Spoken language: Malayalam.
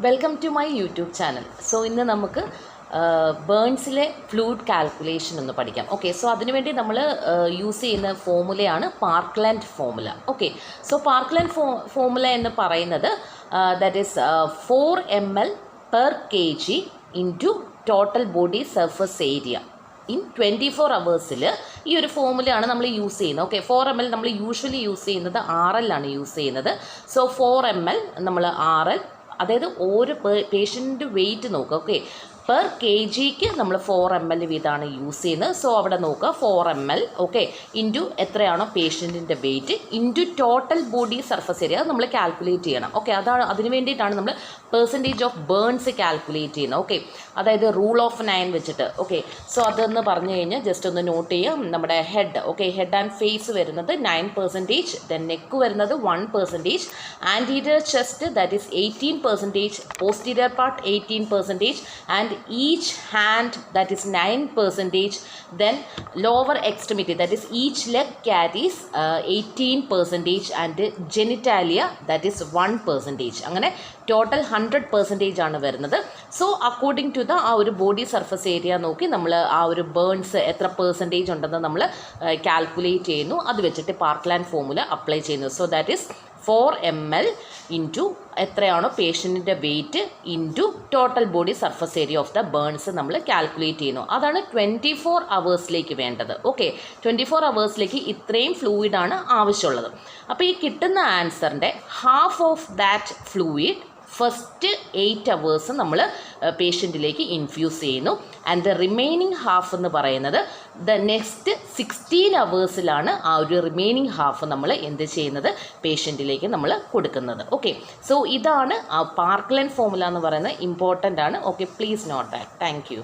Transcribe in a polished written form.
Welcome to my YouTube channel. So ഇന്ന് നമുക്ക് ബേൺസിലെ ഫ്ലൂയിഡ് കാൽക്കുലേഷൻ ഒന്ന് പഠിക്കാം. ഓക്കെ, സോ അതിനുവേണ്ടി നമ്മൾ യൂസ് ചെയ്യുന്ന ഫോമുലയാണ് പാർക്ക്ലാൻഡ് ഫോമുല. ഓക്കെ, സോ പാർക്ക്ലാൻഡ് ഫോമുല എന്ന് പറയുന്നത് that is 4 ml per kg into total body surface area in 24 hours ഈ ഒരു ഫോമുലയാണ് നമ്മൾ യൂസ് ചെയ്യുന്നത്. ഓക്കെ, 4 ml നമ്മൾ യൂഷ്വലി യൂസ് ചെയ്യുന്നത് RL ആണ് യൂസ് ചെയ്യുന്നത്. സോ 4 ml നമ്മൾ RL, അതായത് ഓരോ പേഷ്യൻ്റ് വെയിറ്റ് നോക്കുക. ഓക്കെ, പെർ കെ ജിക്ക് നമ്മൾ 4 ml വീതമാണ് യൂസ് ചെയ്യുന്നത്. സോ അവിടെ നോക്കുക 4 ml. ഓക്കെ, ഇൻറ്റു എത്രയാണോ പേഷ്യൻറ്റിൻ്റെ weight into total body surface area അത് നമ്മൾ കാൽക്കുലേറ്റ് ചെയ്യണം. ഓക്കെ, അതിന് വേണ്ടിയിട്ടാണ് നമ്മൾ പെർസെൻറ്റേജ് ഓഫ് ബേൺസ് കാൽക്കുലേറ്റ് ചെയ്യുന്നത്. ഓക്കെ, അതായത് റൂൾ ഓഫ് 9 വെച്ചിട്ട്. ഓക്കെ, സോ അതെന്ന് പറഞ്ഞു കഴിഞ്ഞാൽ ജസ്റ്റ് ഒന്ന് നോട്ട് ചെയ്യാം. നമ്മുടെ head, okay, head and face വരുന്നത് 9%, ദെൻ നെക്ക് വരുന്നത് 1%, anterior chest that is 18%, posterior part 18%, and each hand that is 9%, then lower extremity that is each leg carries 18%, and genitalia that is 1%. അങ്ങനെ ടോട്ടൽ 100% ആണ് വരുന്നത്. സോ അക്കോർഡിംഗ് ടു ആ ഒരു ബോഡി സർഫസ് ഏരിയ നോക്കി നമ്മൾ ആ ഒരു ബേൺസ് എത്ര പെർസെൻറ്റേജ് ഉണ്ടെന്ന് നമ്മൾ കാൽക്കുലേറ്റ് ചെയ്യുന്നു. അത് വെച്ചിട്ട് പാർക്ക്ലാൻഡ് ഫോമുല അപ്ലൈ ചെയ്യുന്നു. So that is 4 ml into എത്രയാണോ പേഷ്യൻറ്റിൻ്റെ weight into total body surface area of the burns നമ്മൾ കാൽക്കുലേറ്റ് ചെയ്യുന്നു. അതാണ് 24 hours വേണ്ടത്. ഓക്കെ, 24 hours ഇത്രയും ഫ്ലൂയിഡാണ് ആവശ്യമുള്ളത്. അപ്പോൾ ഈ കിട്ടുന്ന ആൻസറിൻ്റെ half of that fluid first 8 hours നമ്മൾ പേഷ്യൻറ്റിലേക്ക് ഇൻഫ്യൂസ് ചെയ്യുന്നു. ആൻഡ് ദ റിമൈനിങ് ഹാഫ് എന്ന് പറയുന്നത് ദ നെക്സ്റ്റ് 16 hours ആ ഒരു റിമൈനിങ് ഹാഫ് നമ്മൾ എന്ത് ചെയ്യുന്നത് പേഷ്യൻറ്റിലേക്ക് നമ്മൾ കൊടുക്കുന്നത്. ഓക്കെ, സോ ഇതാണ് പാർക്ക്ലാൻഡ് ഫോമുല എന്ന് പറയുന്നത്. ഇമ്പോർട്ടൻ്റ് ആണ്. Okay, please note that. Thank you.